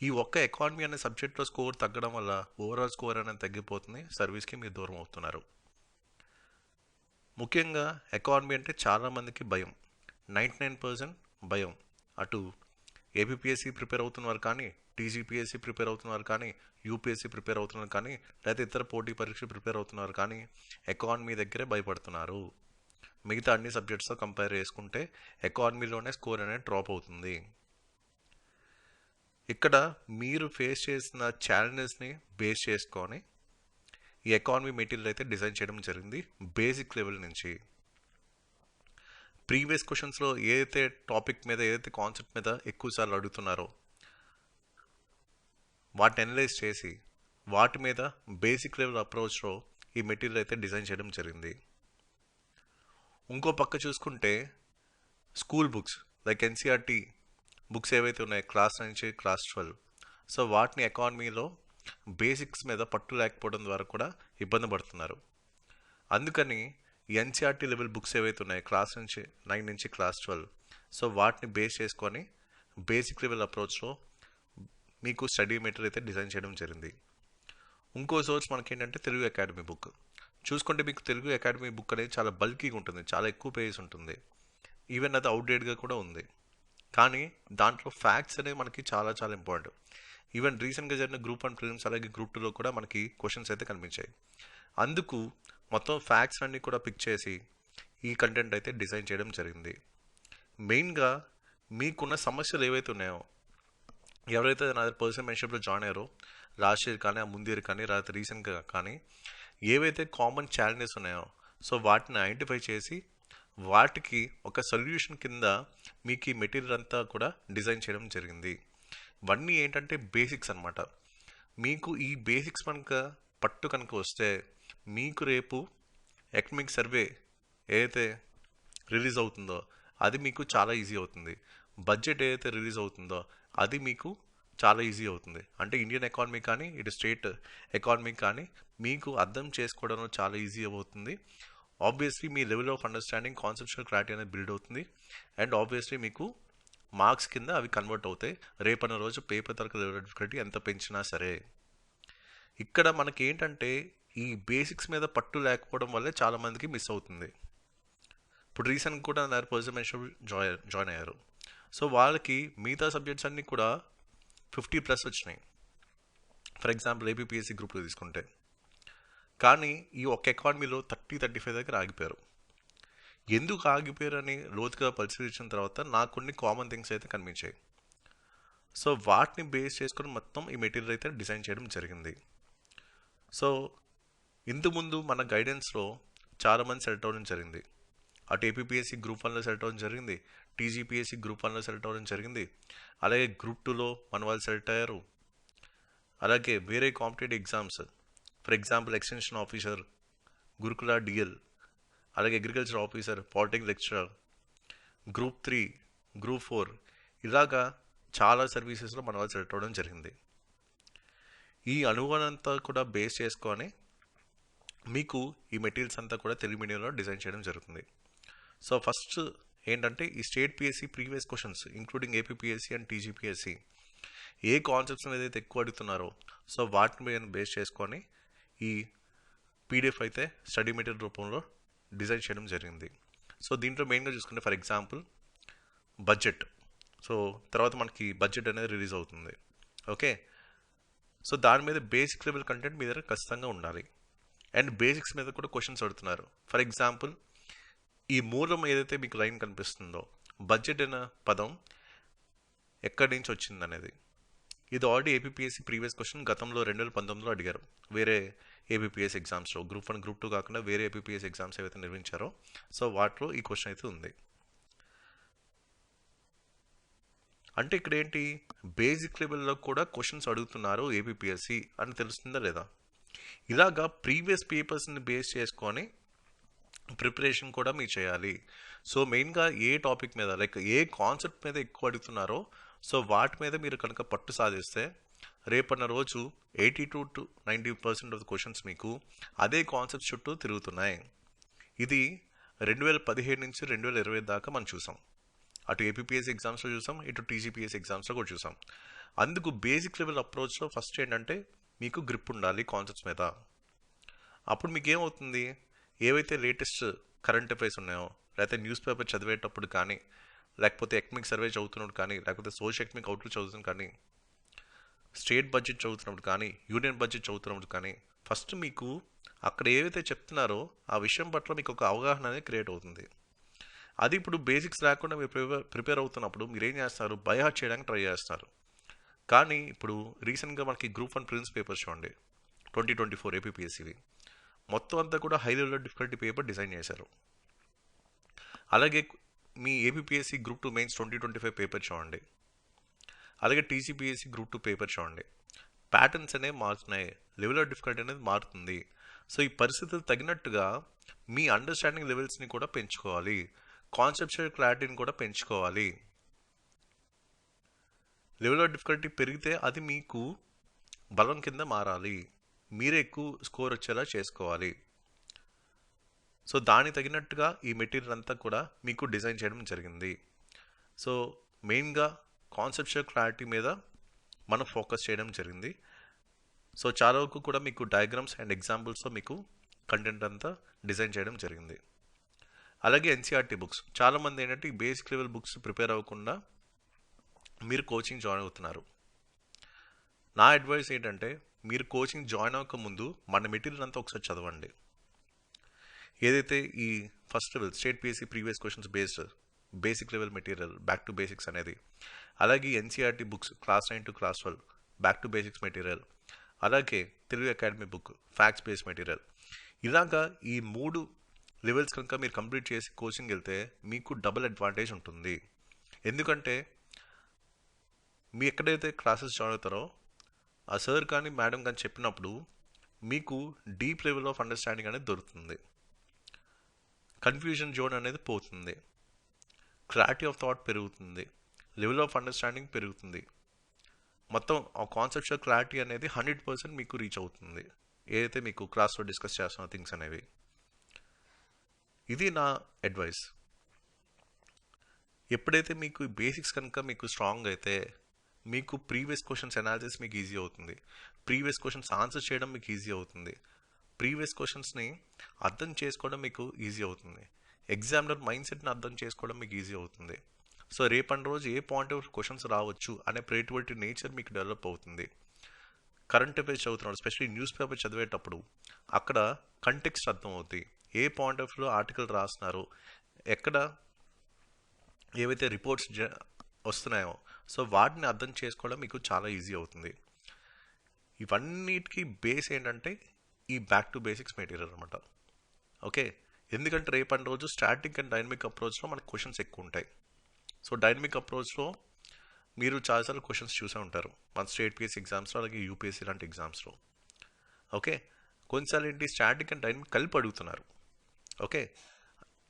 ఈ ఒక్క ఎకానమీ అనే సబ్జెక్ట్లో స్కోర్ తగ్గడం వల్ల ఓవరాల్ స్కోర్ అనేది తగ్గిపోతుంది, సర్వీస్కి మీరు దూరం అవుతున్నారు. ముఖ్యంగా ఎకానమీ అంటే చాలామందికి భయం, 99% భయం. అటు ఏపీఎస్సి ప్రిపేర్ అవుతున్నవారు కానీ, టీజీపీఎస్సి ప్రిపేర్ అవుతున్నవారు కానీ, యూపీఎస్సి ప్రిపేర్ అవుతున్నారు కానీ, లేదా ఇతర పోటీ పరీక్ష ప్రిపేర్ అవుతున్నారు కానీ ఎకానమీ దగ్గరే భయపడుతున్నారు. మిగతా అన్ని సబ్జెక్ట్స్తో కంపేర్ చేసుకుంటే ఎకానమీలోనే స్కోర్ అనేది డ్రాప్ అవుతుంది. ఇక్కడ మీరు ఫేస్ చేసిన ఛాలెంజెస్ని బేస్ చేసుకొని ఈ ఎకానమీ మెటీరియల్ అయితే డిజైన్ చేయడం జరిగింది. బేసిక్ లెవెల్ నుంచి ప్రీవియస్ క్వశ్చన్స్లో ఏదైతే టాపిక్ మీద, ఏదైతే కాన్సెప్ట్ మీద ఎక్కువసార్లు అడుగుతున్నారో వాటిని అనలైజ్ చేసి వాటి మీద బేసిక్ లెవెల్ అప్రోచ్లో ఈ మెటీరియల్ అయితే డిజైన్ చేయడం జరిగింది. ఇంకో పక్క చూసుకుంటే school books like NCERT books ఏవైతే ఉన్నాయో క్లాస్ నుంచి క్లాస్ 12, సో వాటిని ఎకానమీలో బేసిక్స్ మీద పట్టు లేకపోవడం ద్వారా కూడా ఇబ్బంది పడుతున్నారు. అందుకని ఎన్సీఆర్టీ లెవెల్ బుక్స్ ఏవైతే ఉన్నాయో క్లాస్ నుంచి 9 నుంచి క్లాస్ 12, సో వాటిని బేస్ చేసుకొని బేసిక్ లెవెల్ అప్రోచ్లో మీకు స్టడీ మెటీరియల్ అయితే డిజైన్ చేయడం జరిగింది. ఇంకో సోర్స్ మనకి ఏంటంటే తెలుగు అకాడమీ బుక్. చూసుకుంటే మీకు తెలుగు అకాడమీ బుక్ అనేది చాలా బల్కీగా ఉంటుంది, చాలా ఎక్కువ పేజెస్ ఉంటుంది, ఈవెన్ అది అవుట్డేట్గా కూడా ఉంది. కానీ దాంట్లో ఫ్యాక్ట్స్ అనేవి మనకి చాలా చాలా ఇంపార్టెంట్. ఈవెన్ రీసెంట్గా జరిగిన గ్రూప్ 1 ప్రిలిమ్స్ అలాగే గ్రూప్ 2లో కూడా మనకి క్వశ్చన్స్ అయితే కనిపించాయి. అందుకు మొత్తం ఫ్యాక్ట్స్ అన్నీ కూడా పిక్ చేసి ఈ కంటెంట్ అయితే డిజైన్ చేయడం జరిగింది. మెయిన్గా మీకున్న సమస్యలు ఏవైతే ఉన్నాయో, ఎవరైతే నా పర్సనల్ మెంటర్షిప్లో జాయిన్ అయ్యారో లాస్ట్ ఇయర్ కానీ, ఆ ముందు ఇయర్ కానీ, లేకపోతే రీసెంట్గా కానీ, ఏవైతే కామన్ ఛాలెంజెస్ ఉన్నాయో సో వాటిని ఐడెంటిఫై చేసి వాటికి ఒక సొల్యూషన్ కింద మీకు ఈ మెటీరియల్ అంతా కూడా డిజైన్ చేయడం జరిగింది. ఇవన్నీ ఏంటంటే బేసిక్స్ అనమాట. మీకు ఈ బేసిక్స్ కనుక వస్తే మీకు రేపు ఎకనామిక్ సర్వే ఏదైతే రిలీజ్ అవుతుందో అది మీకు చాలా ఈజీ అవుతుంది. బడ్జెట్ ఏదైతే రిలీజ్ అవుతుందో అది మీకు చాలా ఈజీ అవుతుంది. అంటే ఇండియన్ ఎకానమీ కానీ, ఇటు స్టేట్ ఎకానమీ కానీ మీకు అర్థం చేసుకోవడం చాలా ఈజీ అవుతుంది. Obviously me level of understanding, conceptual clarity అనేది బిల్డ్ అవుతుంది. అండ్ ఆబ్వియస్లీ మీకు మార్క్స్ కింద అవి కన్వర్ట్ అవుతాయి రేపన్న రోజు పేపర్ తరగతి లెవెల్ డిఫికల్టీ ఎంత పెంచినా సరే. ఇక్కడ మనకి ఏంటంటే ఈ బేసిక్స్ మీద పట్టు లేకపోవడం వల్లే చాలామందికి మిస్ అవుతుంది. ఇప్పుడు రీసెంట్ కూడా నా పర్సనల్ మెంటర్షిప్ జాయిన్ అయ్యారు. సో వాళ్ళకి మిగతా సబ్జెక్ట్స్ అన్నీ కూడా 50+ వచ్చినాయి. ఫర్ ఎగ్జాంపుల్ ఏపీఎస్సి గ్రూప్లో తీసుకుంటే. కానీ ఈ ఒక్క ఎకానమీలో 30-35 దగ్గర ఆగిపోయారు. ఎందుకు ఆగిపోయారని లోతుగా పరిశీలించిన తర్వాత నాకు కొన్ని కామన్ థింగ్స్ అయితే కనిపించాయి. సో వాటిని బేస్ చేసుకొని మొత్తం ఈ మెటీరియల్ అయితే డిజైన్ చేయడం జరిగింది. సో ఇంతకుముందు మన గైడెన్స్లో చాలామంది సెలెక్ట్ అవ్వడం జరిగింది. అటు ఏపీఎస్సి గ్రూప్ 1లో సెలెక్ట్ అవ్వడం జరిగింది, టీజీపీఎస్సి గ్రూప్ 1లో సెలెక్ట్ అవ్వడం జరిగింది, అలాగే గ్రూప్ 2లో మన వాళ్ళు సెలెక్ట్ అయ్యారు. అలాగే వేరే competitive exams, for example extension officer, గురుకుల డిఎల్, అలాగే agriculture officer, polytechnic lecturer, group 3, group 4, ఇలాగా చాలా సర్వీసెస్లో మన వాళ్ళు సెలెక్ట్ అవ్వడం జరిగింది. ఈ అనుభవం అంతా కూడా బేస్ చేసుకొని మీకు ఈ మెటీరియల్స్ అంతా కూడా తెలుగు మీడియంలో డిజైన్ చేయడం జరుగుతుంది. సో ఫస్ట్ ఏంటంటే ఈ state PSC previous questions including APSC and TGPSC A concepts ఏదైతే ఎక్కువ అడుగుతున్నారో సో వాటిని మీద బేస్ చేసుకొని ఈ పీడిఎఫ్ అయితే స్టడీ మెటీరియల్ రూపంలో డిజైన్ చేయడం జరిగింది. సో దీంట్లో మెయిన్గా చూసుకుంటే ఫర్ ఎగ్జాంపుల్ బడ్జెట్. సో తర్వాత మనకి బడ్జెట్ అనేది రిలీజ్ అవుతుంది. ఓకే, సో దాని మీద బేసిక్ లెవెల్ కంటెంట్ మీ దగ్గర ఖచ్చితంగా ఉండాలి. అండ్ బేసిక్స్ మీద కూడా క్వశ్చన్స్ అడుగుతున్నారు. ఫర్ ఎగ్జాంపుల్ ఈ మూలం ఏదైతే మీకు లైన్ కనిపిస్తుందో బడ్జెట్ అనే పదం ఎక్కడి నుంచి వచ్చింది అనేది, ఇది ఆల్రెడీ ఏపీఎస్సి ప్రీవియస్ క్వశ్చన్ గతంలో 2019లో అడిగారు. వేరే ఏపీఎస్సి ఎగ్జామ్స్లో గ్రూప్ 1 గ్రూప్ 2 కాకుండా వేరే ఏపీఎస్సి ఎగ్జామ్స్ ఏవైతే నిర్వహించారో సో వాటిలో ఈ క్వశ్చన్ అయితే ఉంది. అంటే ఇక్కడ ఏంటి, బేసిక్ లెవెల్లో కూడా క్వశ్చన్స్ అడుగుతున్నారు ఏపీఎస్సి అని తెలుస్తుందా లేదా. ఇలాగా ప్రీవియస్ పేపర్స్ని బేస్ చేసుకొని ప్రిపరేషన్ కూడా మీరు చేయాలి. సో మెయిన్గా ఏ టాపిక్ మీద లైక్ ఏ కాన్సెప్ట్ మీద ఎక్కువ అడుగుతున్నారో సో వాటి మీద మీరు కనుక పట్టు సాధిస్తే రేపన్న రోజు 82-90% ఆఫ్ ద క్వశ్చన్స్ మీకు అదే కాన్సెప్ట్ చుట్టూ తిరుగుతున్నాయి. ఇది 2017 నుంచి 2020 దాకా మనం చూసాం. అటు ఏపీఎస్సి ఎగ్జామ్స్లో చూసాం, ఇటు టీజీపీఎస్సి ఎగ్జామ్స్లో కూడా చూసాం. అందుకు బేసిక్ లెవెల్ అప్రోచ్లో ఫస్ట్ ఏంటంటే మీకు గ్రిప్ ఉండాలి కాన్సెప్ట్స్ మీద. అప్పుడు మీకు ఏమవుతుంది, ఏవైతే లేటెస్ట్ కరెంట్ అఫైర్స్ ఉన్నాయో, లేకపోతే న్యూస్ పేపర్ చదివేటప్పుడు కానీ, లేకపోతే ఎకనామిక్ సర్వే చదువుతున్నప్పుడు కానీ, లేకపోతే సోషల్ ఎకనామిక్ అవుట్లుక్ చదువుతున్నప్పుడు కానీ, స్టేట్ బడ్జెట్ చదువుతున్నప్పుడు కానీ, యూనియన్ బడ్జెట్ చదువుతున్నప్పుడు కానీ, ఫస్ట్ మీకు అక్కడ ఏవైతే చెప్తున్నారో ఆ విషయం పట్ల మీకు ఒక అవగాహన అనేది క్రియేట్ అవుతుంది. అది ఇప్పుడు బేసిక్స్ లేకుండా మీరు ప్రిపేర్ అవుతున్నప్పుడు మీరు ఏం చేస్తారు, బై హార్ట్ చేయడానికి ట్రై చేస్తారు. కానీ ఇప్పుడు రీసెంట్గా మనకి గ్రూప్ 1 ప్రిలిమ్స్ పేపర్స్ చూడండి, 2024 ఏపీపీఎస్సీవి మొత్తం అంతా కూడా high level difficulty paper design చేశారు. అలాగే మీ ఏపీపీఎస్సీ గ్రూప్ 2 మెయిన్స్ 2025 పేపర్ చూడండి, అలాగే టీసీపీఎస్సీ గ్రూప్ 2 పేపర్ చూడండి. ప్యాటర్న్స్ అనేవి మారుతున్నాయి, లెవెల్ ఆఫ్ డిఫికల్టీ అనేది మారుతుంది. సో ఈ పరిస్థితులు తగినట్టుగా మీ అండర్స్టాండింగ్ లెవెల్స్ని కూడా పెంచుకోవాలి, కాన్సెప్చువల్ క్లారిటీని కూడా పెంచుకోవాలి. లెవెల్ ఆఫ్ డిఫికల్టీ పెరిగితే అది మీకు బలం కింద మారాలి, మీరే ఎక్కువ స్కోర్ వచ్చేలా చేసుకోవాలి. సో దానికి తగినట్టుగా ఈ మెటీరియల్ అంతా కూడా మీకు డిజైన్ చేయడం జరిగింది. సో మెయిన్గా కాన్సెప్చువల్ క్లారిటీ మీద మనం ఫోకస్ చేయడం జరిగింది. సో చాలా వరకు కూడా మీకు డయాగ్రామ్స్ అండ్ ఎగ్జాంపుల్స్తో మీకు కంటెంట్ అంతా డిజైన్ చేయడం జరిగింది. అలాగే ఎన్సీఆర్టీ బుక్స్, చాలామంది ఏంటంటే ఈ బేసిక్ లెవెల్ బుక్స్ ప్రిపేర్ అవ్వకుండా మీరు కోచింగ్ జాయిన్ అవుతున్నారు. నా అడ్వైస్ ఏంటంటే మీరు కోచింగ్ జాయిన్ అవ్వక ముందు మన మెటీరియల్ అంతా ఒకసారి చదవండి. ఏదైతే ఈ first level state PSC previous questions based basic level material back to basics అనేది, అలాగే NCERT books class 9 to class 12 back to basics material, అలాగే Telugu academy book facts based material, ఇలాగా ఈ 3 లెవెల్స్ కనుక మీరు కంప్లీట్ చేసి కోచింగ్ వెళ్తే మీకు డబుల్ అడ్వాంటేజ్ ఉంటుంది. ఎందుకంటే మీ ఎక్కడైతే క్లాసెస్ జాయిన్ అవుతారో ఆ సార్ కానీ మేడం కానీ చెప్పినప్పుడు మీకు డీప్ లెవెల్ ఆఫ్ అండర్స్టాండింగ్ అనేది దొరుకుతుంది, కన్ఫ్యూజన్ జోన్ అనేది పోతుంది, క్లారిటీ ఆఫ్ థాట్ పెరుగుతుంది, లెవెల్ ఆఫ్ అండర్స్టాండింగ్ పెరుగుతుంది, మొత్తం ఆ కాన్సెప్చువల్ క్లారిటీ అనేది 100% మీకు రీచ్ అవుతుంది ఏదైతే మీకు క్లాస్లో డిస్కస్ చేస్తున్న థింగ్స్ అనేవి. ఇది నా అడ్వైస్. ఎప్పుడైతే మీకు బేసిక్స్ కనుక మీకు స్ట్రాంగ్ అయితే మీకు ప్రీవియస్ క్వశ్చన్స్ అనాలిసిస్ మీకు ఈజీ అవుతుంది, ప్రీవియస్ క్వశ్చన్స్ ఆన్సర్ చేయడం మీకు ఈజీ అవుతుంది, ప్రీవియస్ క్వశ్చన్స్ని అర్థం చేసుకోవడం మీకు ఈజీ అవుతుంది, ఎగ్జామినర్ మైండ్ సెట్ని అర్థం చేసుకోవడం మీకు ఈజీ అవుతుంది. సో రేపటి రోజు ఏ పాయింట్ ఆఫ్ క్వశ్చన్స్ రావచ్చు అనే క్రియేటివిటీ నేచర్ మీకు డెవలప్ అవుతుంది. కరెంట్ అఫైర్స్ చదువుతున్నాడు, ఎస్పెషల్లీ న్యూస్ పేపర్ చదివేటప్పుడు అక్కడ కంటెక్స్ట్ అర్థం అవుతుంది, ఏ పాయింట్ ఆఫ్ వ్యూలో ఆర్టికల్ రాస్తున్నారు, ఎక్కడ ఏవైతే రిపోర్ట్స్ వస్తున్నాయో సో వాటిని అర్థం చేసుకోవడం మీకు చాలా ఈజీ అవుతుంది. ఇవన్నిటికీ బేస్ ఏంటంటే ఈ బ్యాక్ టు బేసిక్స్ మెటీరియల్ అనమాట. ఓకే, ఎందుకంటే రేపటి రోజు స్టాటిక్ అండ్ డైనమిక్ అప్రోచ్లో మనకు క్వశ్చన్స్ ఎక్కువ ఉంటాయి. సో డైనమిక్ అప్రోచ్లో మీరు చాలాసార్లు క్వశ్చన్స్ చూసే ఉంటారు మన స్టేట్ పిఎస్సీ ఎగ్జామ్స్లో, అలాగే యూపీఎస్సీ లాంటి ఎగ్జామ్స్లో. ఓకే, కొన్నిసార్లు ఏంటి స్టాటిక్ అండ్ డైనమిక్ కలిపి అడుగుతున్నారు. ఓకే,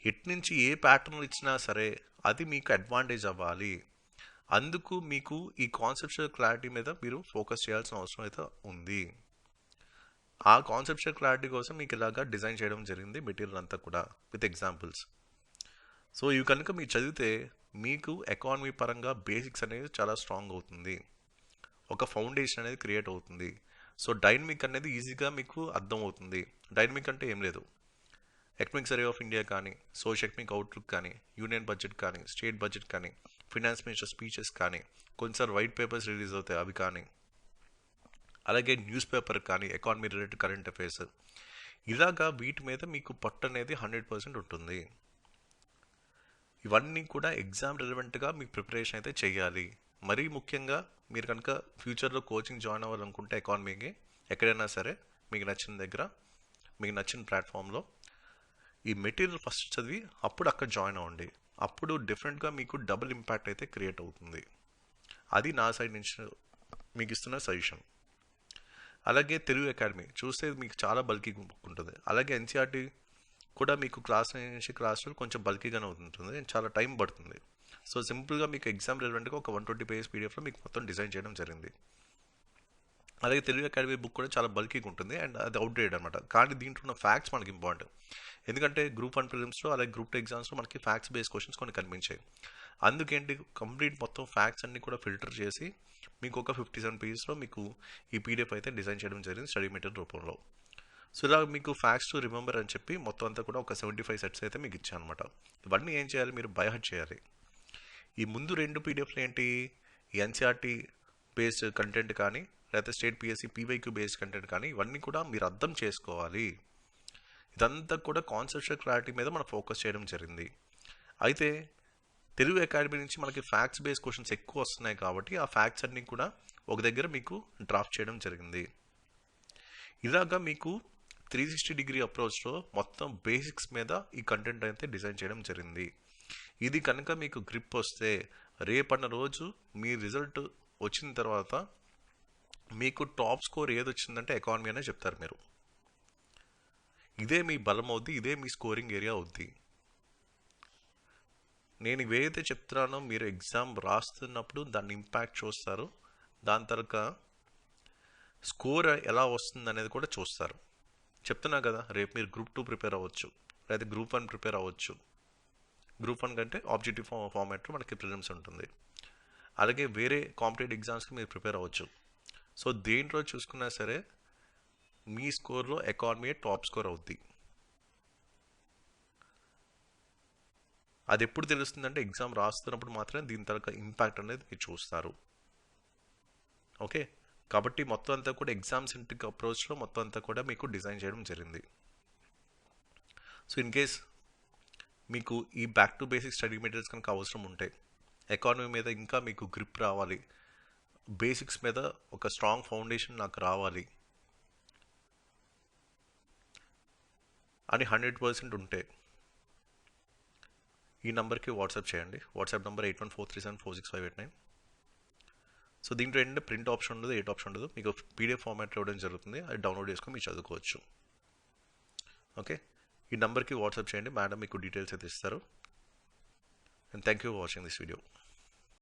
ఎట్ నుంచి ఏ ప్యాటర్న్లు ఇచ్చినా సరే అది మీకు అడ్వాంటేజ్ అవ్వాలి, అందుకు మీకు ఈ కాన్సెప్చువల్ క్లారిటీ మీద మీరు ఫోకస్ చేయాల్సిన అవసరం అయితే ఉంది. ఆ కాన్సెప్చువల్ క్లారిటీ కోసం మీకు ఇలాగా డిజైన్ చేయడం జరిగింది మెటీరియల్ అంతా కూడా విత్ ఎగ్జాంపుల్స్. సో ఇవి కనుక మీరు చదివితే మీకు ఎకానమీ పరంగా బేసిక్స్ అనేది చాలా స్ట్రాంగ్ అవుతుంది, ఒక ఫౌండేషన్ అనేది క్రియేట్ అవుతుంది. సో డైనమిక్ అనేది ఈజీగా మీకు అర్థం అవుతుంది. డైనమిక్ అంటే ఏం లేదు, ఎకనామిక్ సర్వే ఆఫ్ ఇండియా కానీ, సోషల్ ఎకనామిక్ అవుట్లుక్ కానీ, యూనియన్ బడ్జెట్ కానీ, స్టేట్ బడ్జెట్ కానీ, ఫినాన్స్ మినిస్టర్ స్పీచెస్ కానీ, కొన్నిసార్లు వైట్ పేపర్స్ రిలీజ్ అవుతాయి అవి కానీ, అలాగే న్యూస్ పేపర్ కానీ, ఎకానమీ రిలేటెడ్ కరెంట్ అఫైర్స్, ఇలాగా వీటి మీద మీకు పట్టు అనేది 100% ఉంటుంది. ఇవన్నీ కూడా ఎగ్జామ్ రిలవెంట్గా మీ ప్రిపరేషన్ అయితే చేయాలి. మరీ ముఖ్యంగా మీరు కనుక ఫ్యూచర్లో కోచింగ్ జాయిన్ అవ్వాలనుకుంటే ఎకానమీకి ఎక్కడైనా సరే మీకు నచ్చిన దగ్గర, మీకు నచ్చిన ప్లాట్ఫామ్లో ఈ మెటీరియల్ ఫస్ట్ చదివి అప్పుడు అక్కడ జాయిన్ అవ్వండి. అప్పుడు డిఫరెంట్గా మీకు డబుల్ ఇంపాక్ట్ అయితే క్రియేట్ అవుతుంది. అది నా సైడ్ నుంచి మీకు ఇస్తున్న సజెషన్. అలాగే తెలుగు అకాడమీ చూస్తే మీకు చాలా బల్కీగా ఉంటుంది. అలాగే ఎన్సీఆర్టీ కూడా మీకు క్లాస్ నుంచి క్లాసులు కొంచెం బల్కీగానే ఉంటుంది, చాలా టైం పడుతుంది. సో సింపుల్గా మీకు ఎగ్జామ్ రిలవెంట్గా ఒక 120 పేజెస్ పీడిఎఫ్లో మీకు మొత్తం డిజైన్ చేయడం జరిగింది. అలాగే తెలుగు అకాడమీ బుక్ కూడా చాలా బల్కీగా ఉంటుంది అండ్ అది అవుట్డేటెడ్ అనమాట. కానీ దీంట్లో ఉన్న ఫ్యాక్ట్స్ మనకి ఇంపార్టెంట్. ఎందుకంటే గ్రూప్ 1 ప్రిలిమ్స్లో అలాగే గ్రూప్ 2 ఎగ్జామ్స్లో మనకి ఫ్యాక్ట్స్ బేస్డ్ క్వశ్చన్స్ కొన్ని కనిపించాయి. అందుకేంటి కంప్లీట్ మొత్తం ఫ్యాక్ట్స్ అన్ని కూడా ఫిల్టర్ చేసి మీకు ఒక 57 పేజెస్లో మీకు ఈ పీడిఎఫ్ అయితే డిజైన్ చేయడం జరిగింది స్టడీ మెటీరియల్ రూపంలో. సో ఇలా మీకు ఫ్యాక్ట్స్ టు రిమెంబర్ అని చెప్పి మొత్తం అంతా కూడా ఒక 75 సెట్స్ అయితే మీకు ఇచ్చాను అనమాట. ఇవన్నీ ఏం చేయాలి, మీరు బై హార్ట్ చేయాలి. ఈ ముందు 2 పీడిఎఫ్లు ఏంటి, ఎన్సీఆర్టీ బేస్డ్ కంటెంట్ కానీ లేకపోతే state PSC PYQ based content కానీ ఇవన్నీ కూడా మీరు అర్థం చేసుకోవాలి. ఇదంతా కూడా కాన్సెప్చువల్ క్లారిటీ మీద మనం ఫోకస్ చేయడం జరిగింది. అయితే తెలుగు అకాడమీ నుంచి మనకి ఫ్యాక్ట్స్ బేస్డ్ క్వశ్చన్స్ ఎక్కువ వస్తున్నాయి కాబట్టి ఆ ఫ్యాక్ట్స్ అన్నీ కూడా ఒక దగ్గర మీకు డ్రాఫ్ట్ చేయడం జరిగింది. ఇలాగా మీకు 360 అప్రోచ్లో మొత్తం బేసిక్స్ మీద ఈ కంటెంట్ అయితే డిజైన్ చేయడం జరిగింది. ఇది కనుక మీకు గ్రిప్ వస్తే రేపన్న రోజు మీ రిజల్ట్ వచ్చిన తర్వాత మీకు టాప్ స్కోర్ ఏది వచ్చిందంటే ఎకానమీ అనే చెప్తారు మీరు. ఇదే మీ బలం అవుద్ది, ఇదే మీ స్కోరింగ్ ఏరియా అవుద్ది. నేను ఇవేదైతే చెప్తున్నానో మీరు ఎగ్జామ్ రాస్తున్నప్పుడు దాన్ని ఇంపాక్ట్ చూస్తారు, దాని తర్వాత స్కోర్ ఎలా వస్తుంది అనేది కూడా చూస్తారు. చెప్తున్నా కదా, రేపు మీరు గ్రూప్ 2 ప్రిపేర్ అవ్వచ్చు, లేదా గ్రూప్ 1 ప్రిపేర్ అవ్వచ్చు. గ్రూప్ 1 కంటే ఆబ్జెక్టివ్ ఫార్మాట్లో మనకి ప్రిలిమ్స్ ఉంటుంది. అలాగే వేరే కాంపిటేటివ్ ఎగ్జామ్స్కి మీరు ప్రిపేర్ అవ్వచ్చు. సో దేంట్లో చూసుకున్నా సరే మీ స్కోర్లో ఎకానమీ టాప్ స్కోర్ అవుద్ది. అది ఎప్పుడు తెలుస్తుందంటే ఎగ్జామ్ రాస్తున్నప్పుడు మాత్రమే దీని తర్వాత ఇంపాక్ట్ అనేది మీరు చూస్తారు. ఓకే, కాబట్టి మొత్తం అంతా కూడా ఎగ్జామ్ సెంట్రిక్ అప్రోచ్లో మొత్తం అంతా కూడా మీకు డిజైన్ చేయడం జరిగింది. సో ఇన్ కేస్ మీకు ఈ back to basic study materials కనుక అవసరం ఉంటే, ఎకానమీ మీద ఇంకా మీకు గ్రిప్ రావాలి, బేసిక్స్ మీద ఒక స్ట్రాంగ్ ఫౌండేషన్ నాకు రావాలి అని 100% ఉంటే ఈ నెంబర్కి వాట్సాప్ చేయండి. WhatsApp number 8143746589. సో దీంట్లో ఏంటంటే ప్రింట్ ఆప్షన్ ఉండదు, ఎయిట్ ఆప్షన్ ఉండదు. మీకు పీడిఎఫ్ ఫార్మాట్లో ఇవ్వడం జరుగుతుంది, అది డౌన్లోడ్ చేసుకొని మీరు చదువుకోవచ్చు. ఓకే, ఈ నెంబర్కి వాట్సాప్ చేయండి, మేడం మీకు డీటెయిల్స్ అయితే ఇస్తారు. And thank you for watching this video.